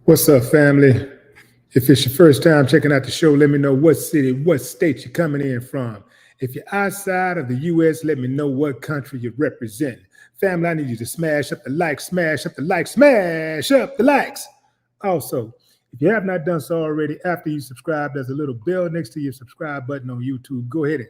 What's up, family? If it's your first time checking out the show, let me know what city, what state you're coming in from. If you're outside of the U.S., let me know what country you represent. Family, I need you to smash up the likes, smash up the likes, smash up the likes. Also, if you have not done so already, after you subscribe, there's a little bell next to your subscribe button on YouTube. Go ahead and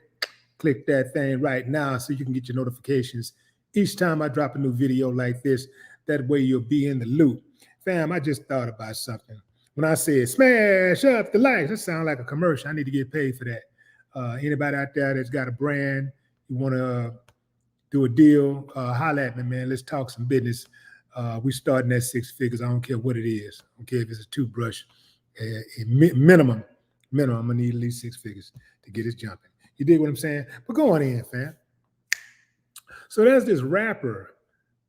click that thing right now so you can get your notifications each time I drop a new video like this. That way you'll be in the loop. Fam, I just thought about something. When I said smash up the likes, that sounds like a commercial. I need to get paid for that. Anybody out there that's got a brand, you want to do a deal, holla at me, man. Let's talk some business. We starting at 6 figures. I don't care what it is. I don't care if it's a toothbrush. Minimum, I'm going to need at least 6 figures to get us jumping. You dig what I'm saying? But go on in, fam. So there's this rapper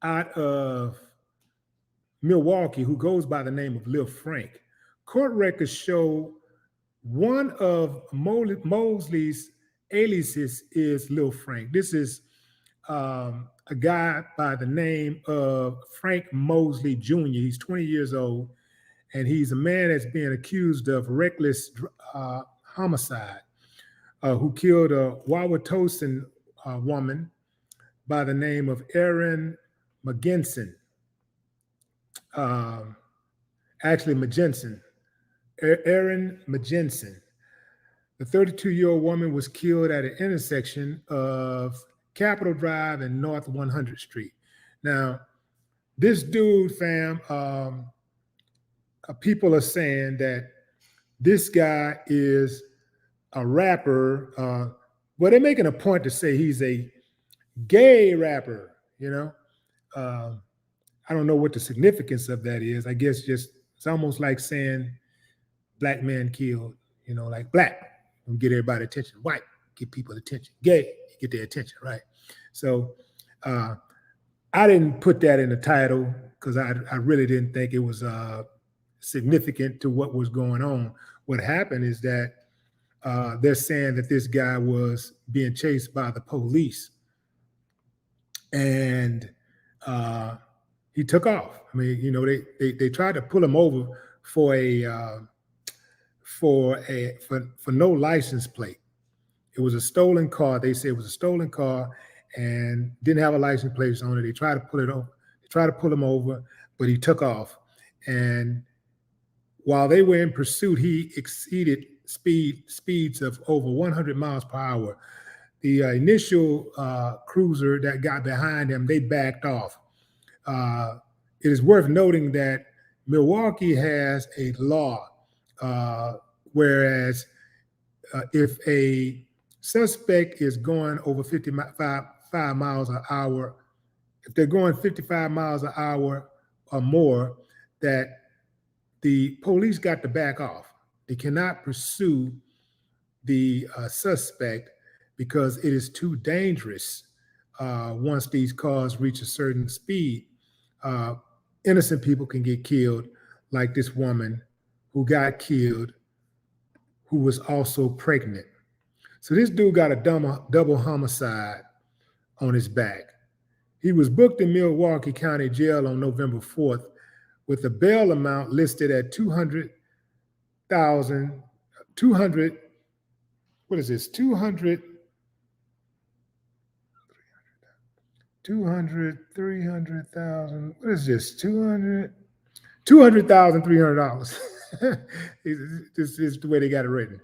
out of Milwaukee who goes by the name of Lil Frank. Court records show one of Mosley's aliases is Lil Frank. This is a guy by the name of Frank Mosley Jr. He's 20 years old, and he's a man that's being accused of reckless homicide, who killed a Wauwatosin woman by the name of Erin Magenson. Erin Magenson. The 32-year-old woman was killed at an intersection of Capitol Drive and North 100th Street. Now, this dude, fam, people are saying that this guy is a rapper. Well, they're making a point to say he's a gay rapper, you know. I don't know what the significance of that is. I guess just it's almost like saying black man killed, you know, like black, get everybody attention. White, get people attention. Gay, get their attention, right? So I didn't put that in the title because I really didn't think it was significant to what was going on. What happened is that they're saying that this guy was being chased by the police, and he took off. I mean, you know, they tried to pull him over for no license plate. It was a stolen car. They said it was a stolen car and didn't have a license plate on it. They tried to pull it over. They tried to pull him over, but he took off. And while they were in pursuit, he exceeded speeds of over 100 miles per hour. The initial cruiser that got behind him, they backed off. It is worth noting that Milwaukee has a law, whereas if a suspect is going over 55 miles an hour, if they're going 55 miles an hour or more, that the police got to back off. They cannot pursue the suspect because it is too dangerous once these cars reach a certain speed. Innocent people can get killed, like this woman who got killed, who was also pregnant. So this dude got a double homicide on his back. He was booked in Milwaukee County Jail on November 4th with a bail amount listed at $200,000. What is this? 300,000. What is this? $200,300. This is the way they got it written.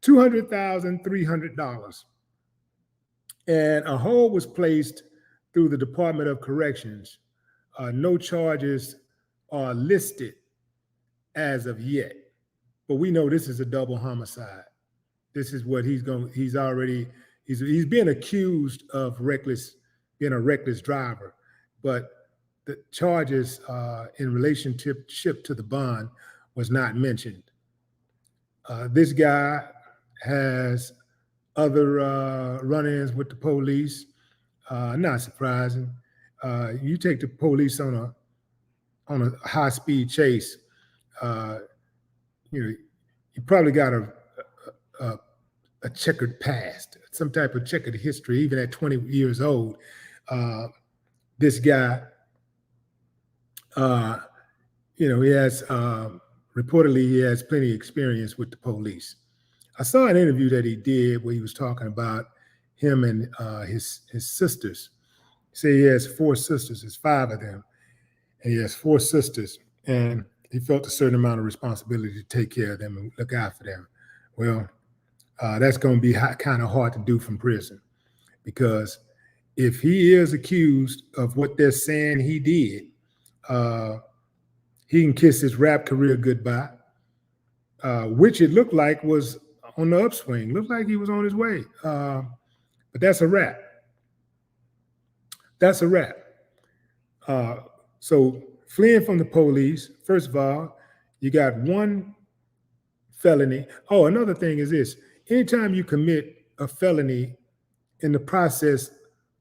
$200,300. And a hold was placed through the Department of Corrections. No charges are listed as of yet, but we know this is a double homicide. This is what he's being accused of being a reckless driver, but the charges in relationship to the bond was not mentioned. This guy has other run-ins with the police. Not surprising. You take the police on a high-speed chase, you probably got a checkered past, some type of checkered history, even at 20 years old. This guy, he has reportedly he has plenty of experience with the police. I saw an interview that he did where he was talking about him and his sisters. He said he has 4 sisters, there's 5 of them, and he has 4 sisters, and he felt a certain amount of responsibility to take care of them and look out for them. Well, that's going to be kind of hard to do from prison, because if he is accused of what they're saying he did, he can kiss his rap career goodbye, which it looked like was on the upswing. Looked like he was on his way. But that's a wrap. That's a wrap. So fleeing from the police, first of all, you got 1 felony. Oh, another thing is this. Anytime you commit a felony in the process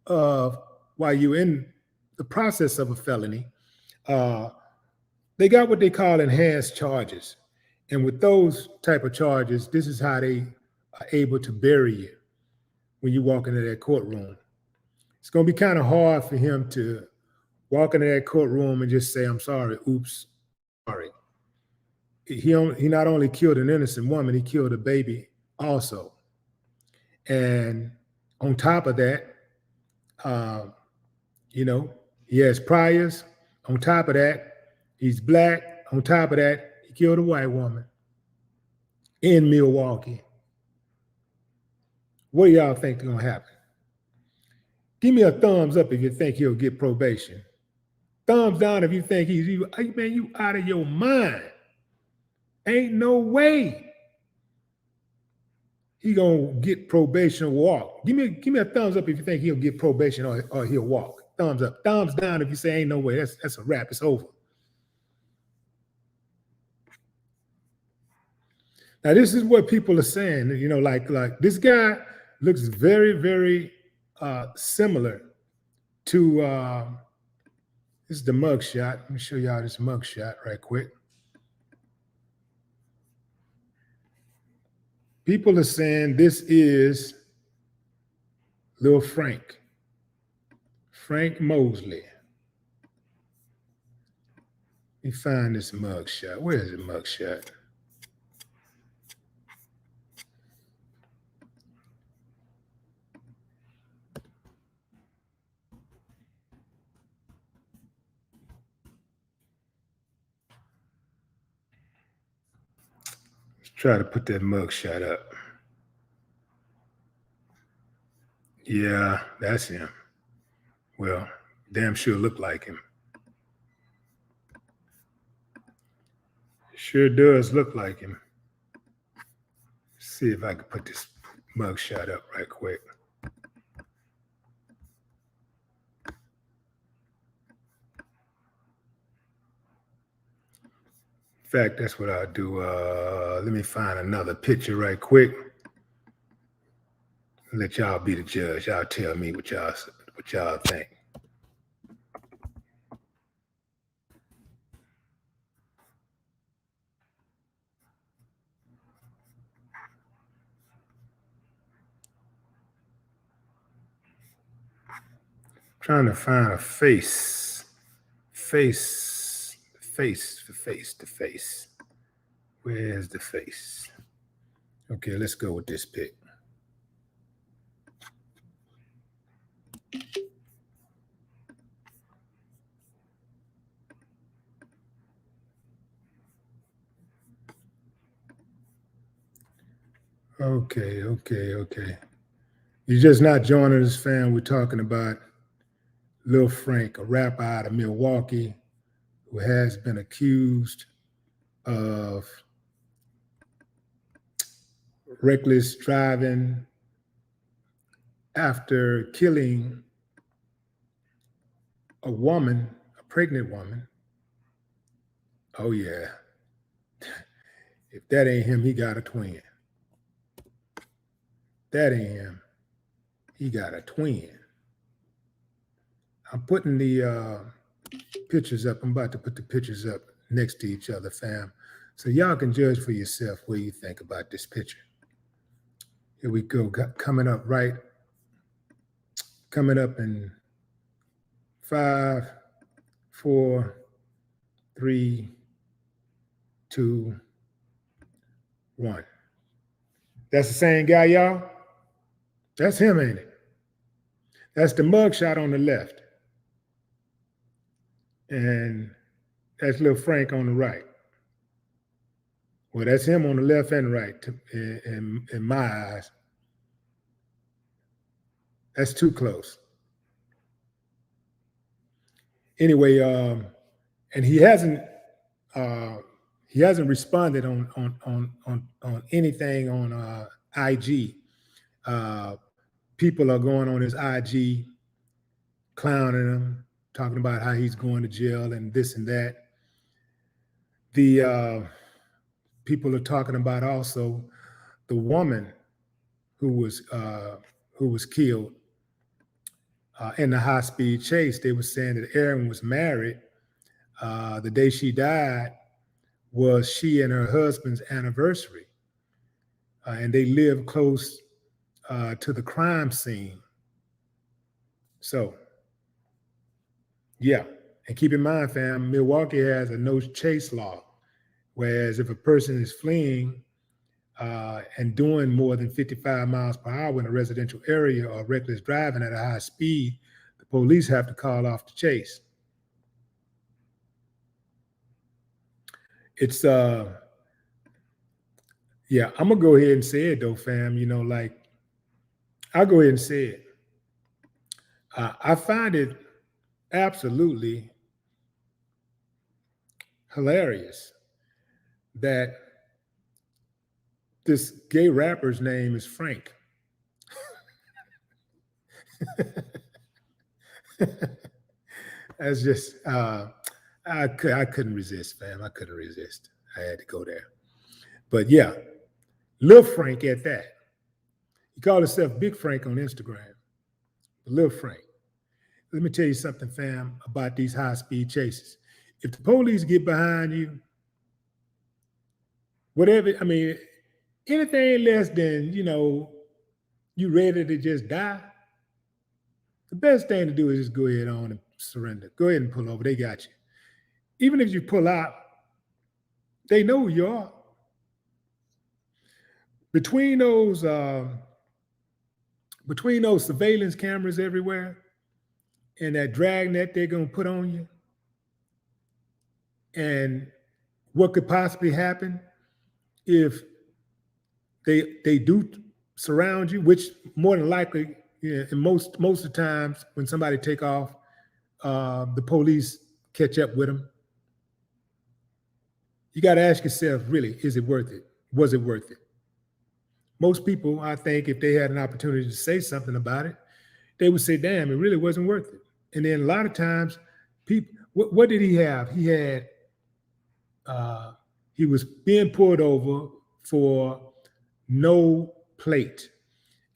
of, while you're in the process of a felony, they got what they call enhanced charges. And with those type of charges, this is how they are able to bury you when you walk into that courtroom. It's going to be kind of hard for him to walk into that courtroom and just say, I'm sorry, oops, sorry. He not only killed an innocent woman, he killed a baby also. And on top of that, he has priors. On top of that, he's black. On top of that, he killed a white woman in Milwaukee. What do y'all think is going to happen? Give me a thumbs up if you think he'll get probation. Thumbs down if you think you out of your mind. Ain't no way he gonna get probation or walk. Give me a thumbs up if you think he'll get probation or he'll walk. Thumbs up. Thumbs down if you say ain't no way. That's a wrap. It's over. Now this is what people are saying. Like this guy looks very, very similar to this is the mugshot. Let me show y'all this mugshot right quick. People are saying this is Lil Frank Mosley. Let me find this mugshot. Where is the mugshot? Let's try to put that mugshot up. Yeah, that's him. Well, damn sure look like him. Sure does look like him. Let's see if I can put this mugshot up right quick. In fact, that's what I'll do. Let me find another picture right quick. Let y'all be the judge. Y'all tell me what y'all think. Trying to find a face. Where's the face? Okay, let's go with this pic. Okay. You're just not joining us, fam. We're talking about Lil Frank, a rapper out of Milwaukee who has been accused of reckless driving after killing a woman, a pregnant woman. Oh yeah. If that ain't him, he got a twin. That ain't him. He got a twin. I'm putting the pictures up. I'm about to put the pictures up next to each other, fam. So y'all can judge for yourself what you think about this picture. Here we go. Coming up in 5, 4, 3, 2, 1. That's the same guy, y'all? That's him, ain't it? That's the mugshot on the left. And that's little Frank on the right. Well, that's him on the left and right, in my eyes. That's too close. Anyway, and he hasn't responded on anything on IG. People are going on his IG, clowning him, talking about how he's going to jail and this and that. The people are talking about also the woman who was killed in the high-speed chase. They were saying that Erin was married. The day she died was she and her husband's anniversary, and they lived close to the crime scene. So, yeah, and keep in mind, fam, Milwaukee has a no chase law, whereas if a person is fleeing and doing more than 55 miles per hour in a residential area or reckless driving at a high speed, the police have to call off the chase. It's yeah, I'm gonna go ahead and say it though, fam. You know, like, I'll go ahead and say it. I find it absolutely hilarious that this gay rapper's name is Frank. That's just I couldn't resist, fam. I couldn't resist. I had to go there. But yeah, Lil Frank at that. He called himself Big Frank on Instagram. Lil Frank. Let me tell you something, fam, about these high-speed chases. If the police get behind you, whatever, I mean, anything less than, you know, you ready to just die, the best thing to do is just go ahead on and surrender. Go ahead and pull over. They got you. Even if you pull out, they know who you are. Between those surveillance cameras everywhere and that dragnet they're going to put on you, and what could possibly happen if they do surround you, which more than likely, and most of the times when somebody take off, the police catch up with them. You got to ask yourself, really, is it worth it? Was it worth it? Most people, I think, if they had an opportunity to say something about it, they would say, damn, it really wasn't worth it. And then a lot of times, people, what did he have? He had, he was being pulled over for no plate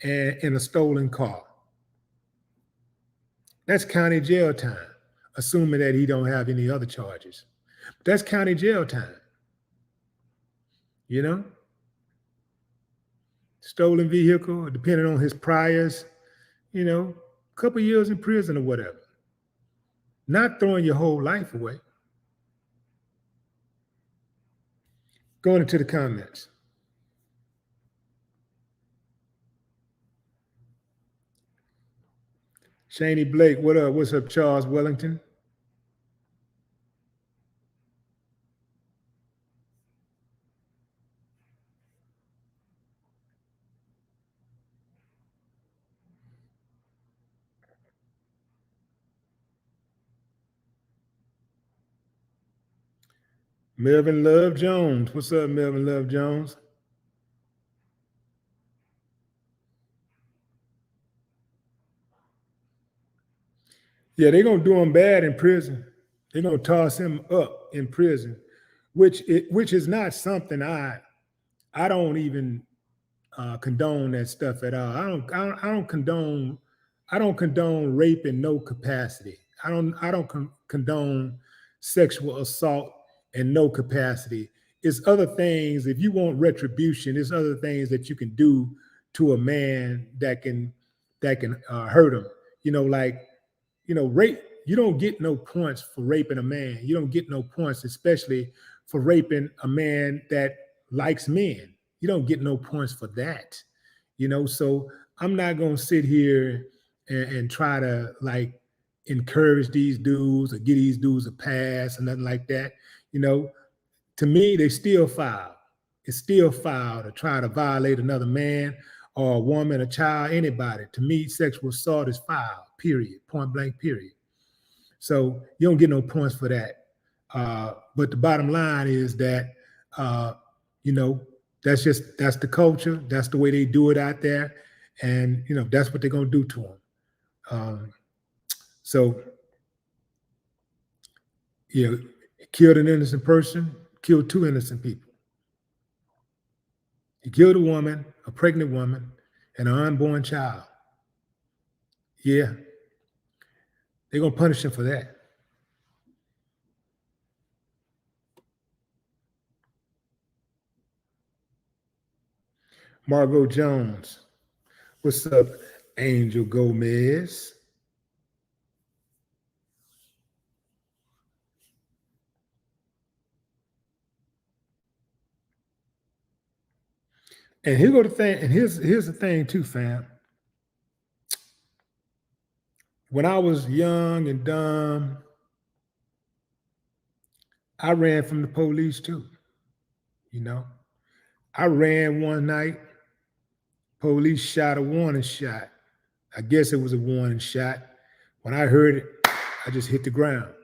and in a stolen car. That's county jail time, assuming that he don't have any other charges. But that's county jail time. You know? Stolen vehicle, depending on his priors, you know, a couple years in prison or whatever. Not throwing your whole life away. Going into the comments. Shaney Blake, what up? What's up, Charles Wellington? Melvin Love Jones. What's up, Melvin Love Jones? Yeah, they're going to do him bad in prison. They're going to toss him up in prison, which is not something I don't even condone that stuff at all. I don't condone rape in no capacity. I don't condone sexual assault in no capacity. It's other things. If you want retribution, there's other things that you can do to a man that can hurt him. You know, like, you know, rape. You don't get no points for raping a man. You don't get no points, especially for raping a man that likes men. You don't get no points for that. So I'm not going to sit here and try to like encourage these dudes or give these dudes a pass or nothing like that. To me, they still foul. It's still foul to try to violate another man or a woman, a child, anybody. To me, sexual assault is foul, period, point blank, period. So you don't get no points for that. But the bottom line is that, that's the culture. That's the way they do it out there. And, that's what they're going to do to them. So, killed an innocent person, killed 2 innocent people. He killed a woman, a pregnant woman, and an unborn child. Yeah. They're going to punish him for that. Margot Jones. What's up, Angel Gomez? And here go the thing, and here's the thing too, fam. When I was young and dumb, I ran from the police too. I ran one night, police shot a warning shot. I guess it was a warning shot. When I heard it, I just hit the ground.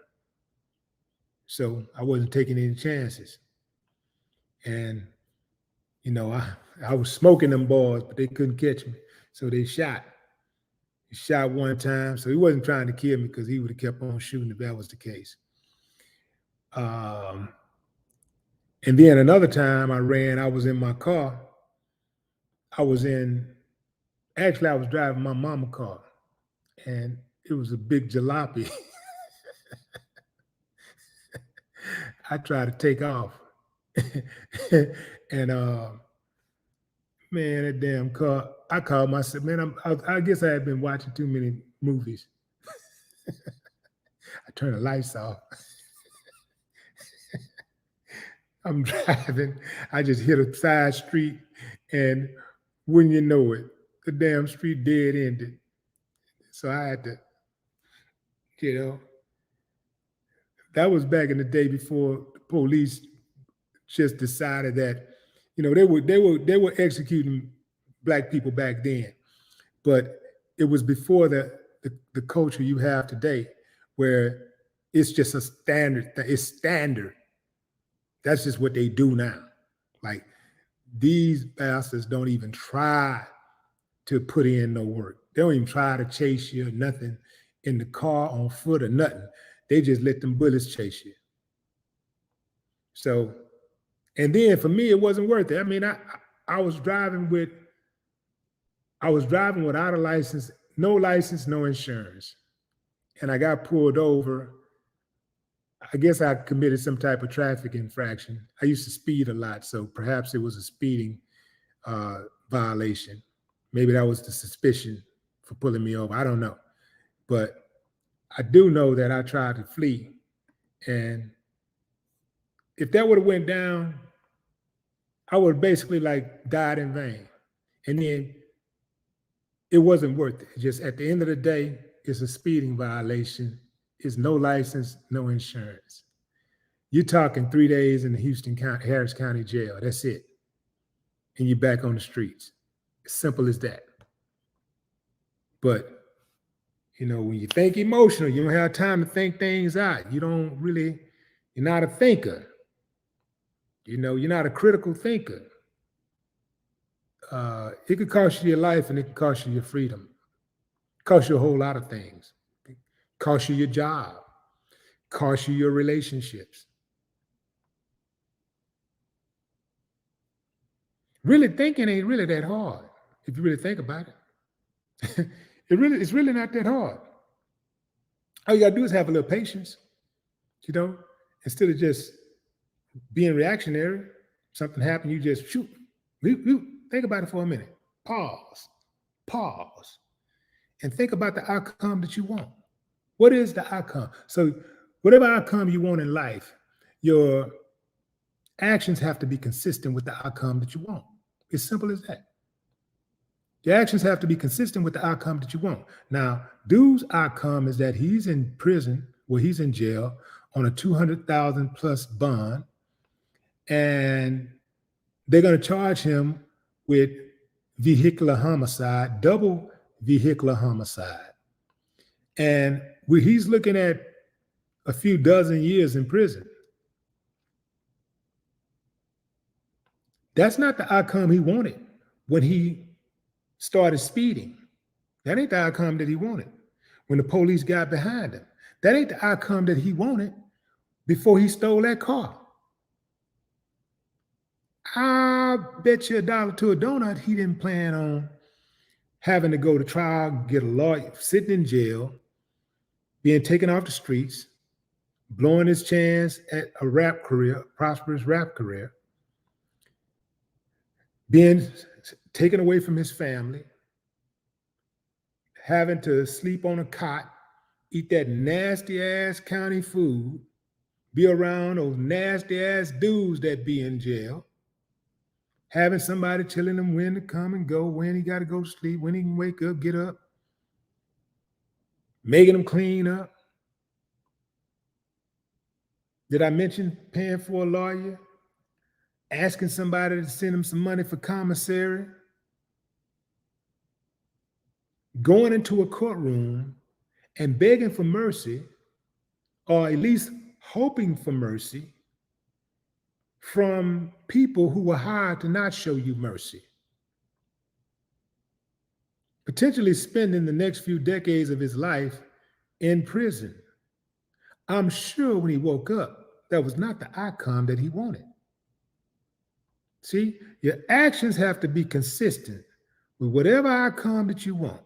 So I wasn't taking any chances. And, I was smoking them balls, but they couldn't catch me. So they shot. He shot one time. So he wasn't trying to kill me because he would have kept on shooting if that was the case. And then another time I ran, I was in my car. I was driving my mama's car. And it was a big jalopy. I tried to take off. And man, that damn car, I called myself, man, I guess I had been watching too many movies. I turned the lights off. I'm driving. I just hit a side street, and wouldn't you know it, the damn street dead ended. So I had to, that was back in the day before the police just decided that, they were executing Black people back then, but it was before the culture you have today, where it's just a standard. It's standard. That's just what they do now. Like, these bastards don't even try to put in no work. They don't even try to chase you or nothing in the car, on foot, or nothing. They just let them bullets chase you. So, and then for me, it wasn't worth it. I mean, I was driving without a license, no insurance. And I got pulled over. I guess I committed some type of traffic infraction. I used to speed a lot, so perhaps it was a speeding violation. Maybe that was the suspicion for pulling me over. I don't know. But I do know that I tried to flee. And if that would have went down, I would have basically like died in vain. And then it wasn't worth it. Just at the end of the day, it's a speeding violation. It's no license, no insurance. You're talking 3 days in the Harris County jail. That's it. And you're back on the streets. As simple as that. But, when you think emotional, you don't have time to think things out. You're not a thinker. You're not a critical thinker. It could cost you your life, and it could cost you your freedom. It cost you a whole lot of things. It cost you your job. It cost you your relationships. Really thinking ain't really that hard if you really think about it. It's really not that hard. All you gotta do is have a little patience, instead of just being reactionary. Something happened, you just shoot. Think about it for a minute. Pause, and think about the outcome that you want. What is the outcome? So whatever outcome you want in life, your Actions have to be consistent with the outcome that you want. It's simple as that. Your actions have to be consistent with the outcome that you want. Now, dude's outcome is that he's in prison, well, he's in jail on a 200,000 plus bond, and they're going to charge him with vehicular homicide, double vehicular homicide. And he's looking at a few dozen years in prison. That's not the outcome he wanted when he started speeding. That ain't the outcome that he wanted when the police got behind him. That ain't the outcome that he wanted before he stole that car. I bet you $1 to a donut he didn't plan on having to go to trial, get a lawyer, sitting in jail, being taken off the streets, blowing his chance at a rap career, prosperous rap career, being taken away from his family, having to sleep on a cot, eat that nasty ass county food, be around those nasty ass dudes that be in jail, having somebody telling him when to come and go, when he got to go to sleep, when he can wake up, get up, making him clean up. Did I mention paying for a lawyer? Asking somebody to send him some money for commissary? Going into a courtroom and begging for mercy, or at least hoping for mercy from people who were hired to not show you mercy. Potentially spending the next few decades of his life in prison. I'm sure when he woke up, that was not the outcome that he wanted. See, your actions have to be consistent with whatever outcome that you want.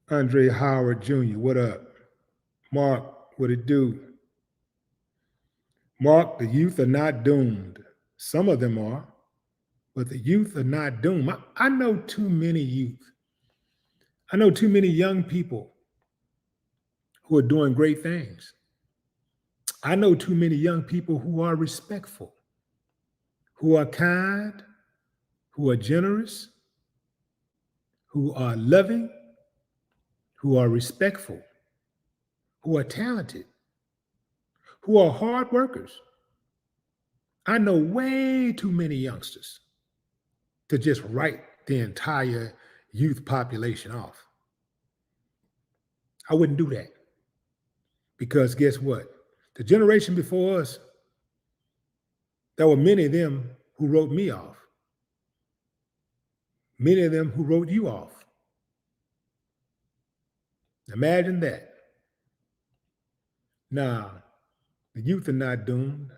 Andre Howard Jr., what up? Mark, what it do? Mark, the youth are not doomed. Some of them are, but the youth are not doomed. I know too many youth. I know too many young people who are doing great things. I know too many young people who are respectful, who are kind, who are generous, who are loving, who are respectful, who are talented, who are hard workers. I know way too many youngsters to just write the entire youth population off. I wouldn't do that. Because guess what? The generation before us, there were many of them who wrote me off. Many of them who wrote you off. Imagine that. Now, the youth are not doomed.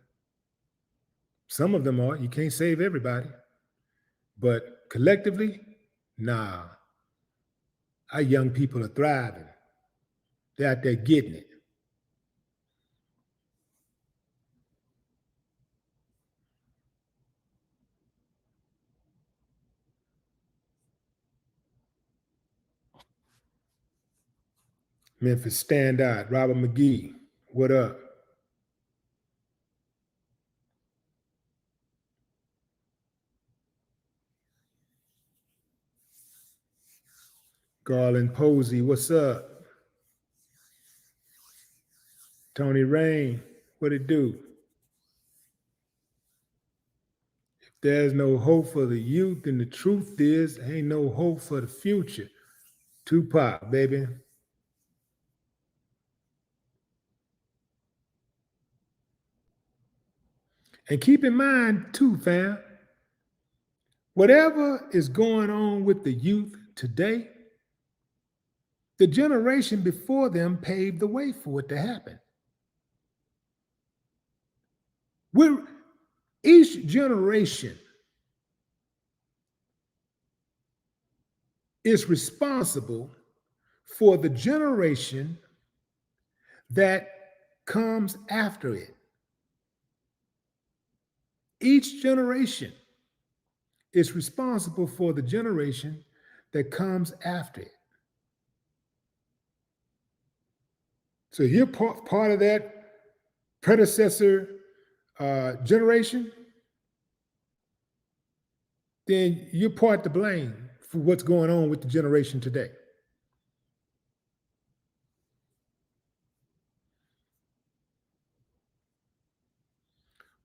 Some of them are. You can't save everybody. But collectively, nah. Our young people are thriving. They're out there getting it. Memphis, stand out. Robert McGee, what up? Garland Posey, what's up? Tony Rain, what it do? If there's no hope for the youth, then the truth is, ain't no hope for the future. Tupac, baby. And keep in mind too, fam, whatever is going on with the youth today, the generation before them paved the way for it to happen. Each generation is responsible for the generation that comes after it. Each generation is responsible for the generation that comes after it. So you're part of that predecessor generation, then you're part to blame for what's going on with the generation today.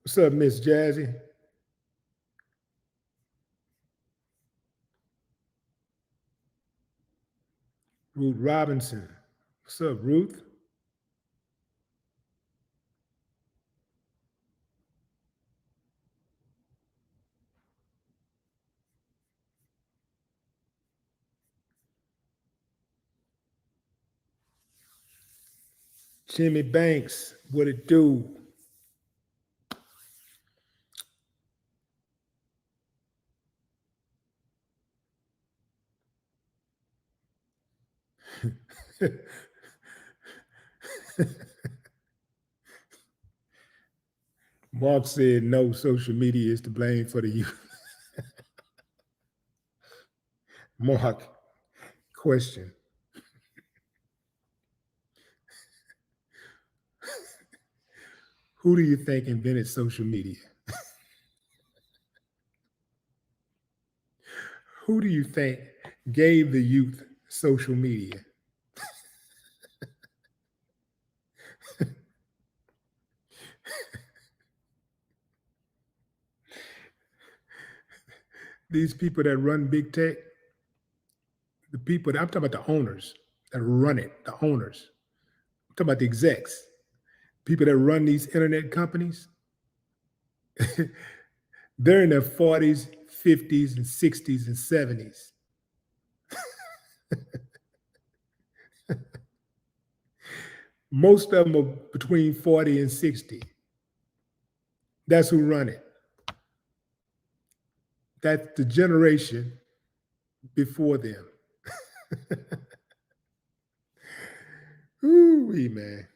What's up, Miss Jazzy? Ruth Robinson. What's up, Ruth? Jimmy Banks, what it do? Mark said no, social media is to blame for the youth. Mark, question. Who do you think invented social media? Who do you think gave the youth social media? These people that run big tech, the people that I'm talking about, the owners that run it, the owners. I'm talking about the execs, people that run these internet companies. They're in their 40s, 50s, and 60s and 70s. Most of them are between 40 and 60. That's who run it. That's the generation before them. Ooh, man.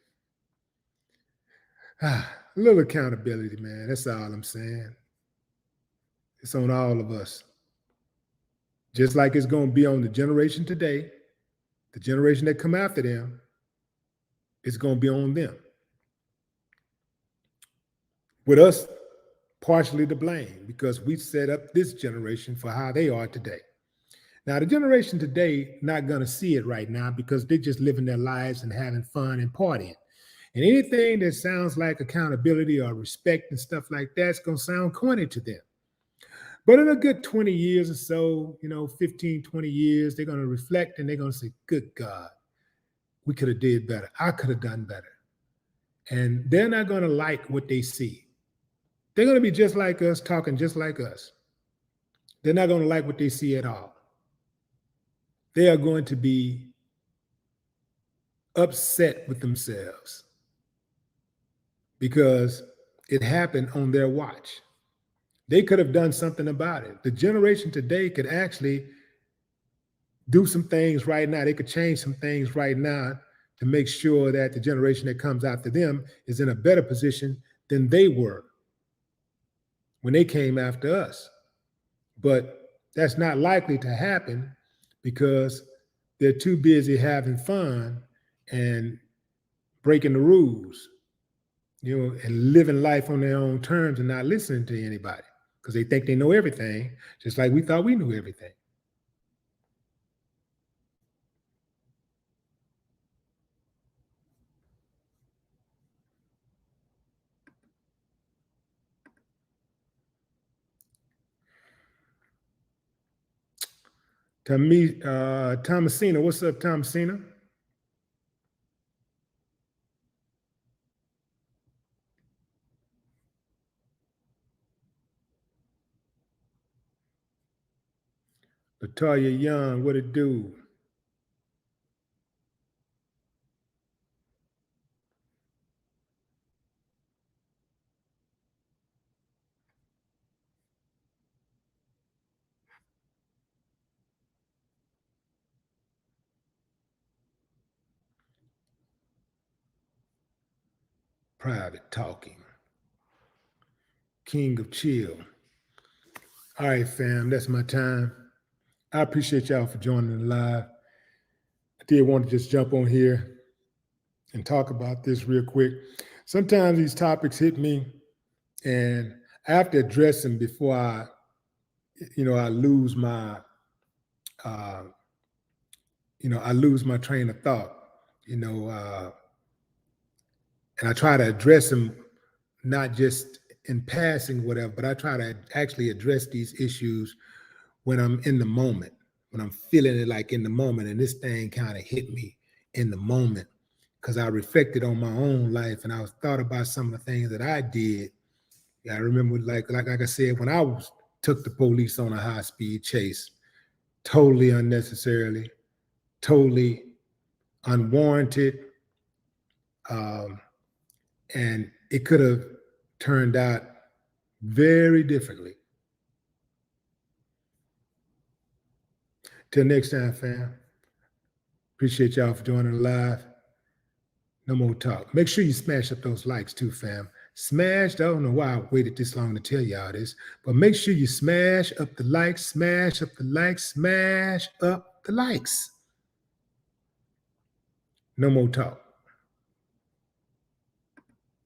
A little accountability, man. That's all I'm saying. It's on all of us. Just like it's going to be on the generation today, the generation that come after them, it's going to be on them. With us partially to blame because we set up this generation for how they are today. Now, the generation today not going to see it right now because they're just living their lives and having fun and partying. And anything that sounds like accountability or respect and stuff like that's going to sound corny to them. But in a good 20 years or so, 15, 20 years, they're going to reflect and they're going to say, good God, we could have did better. I could have done better. And they're not going to like what they see. They're going to be just like us, talking just like us. They're not going to like what they see at all. They are going to be upset with themselves because it happened on their watch. They could have done something about it. The generation today could actually do some things right now. They could change some things right now to make sure that the generation that comes after them is in a better position than they were when they came after us. But that's not likely to happen because they're too busy having fun and breaking the rules, and living life on their own terms and not listening to anybody because they think they know everything, just like we thought we knew everything. Thomasina, what's up, Thomasina? Latoya Young, what it do? Private talking. king of chill. All right, fam, that's my time. I appreciate y'all for joining the live. I did want to just jump on here and talk about this real quick. Sometimes these topics hit me and I have to address them before I lose my, I lose my train of thought, and I try to address them, not just in passing, whatever, but I try to actually address these issues when I'm in the moment, when I'm feeling it like in the moment. And this thing kind of hit me in the moment because I reflected on my own life and I thought about some of the things that I did. Yeah, I remember, like I said, when I took the police on a high-speed chase, totally unnecessarily, totally unwarranted, and it could have turned out very differently. Till next time, fam. Appreciate y'all for joining the live. No more talk. Make sure you smash up those likes too, fam. Smash, I don't know why I waited this long to tell y'all this, but make sure you smash up the likes, smash up the likes, smash up the likes. No more talk.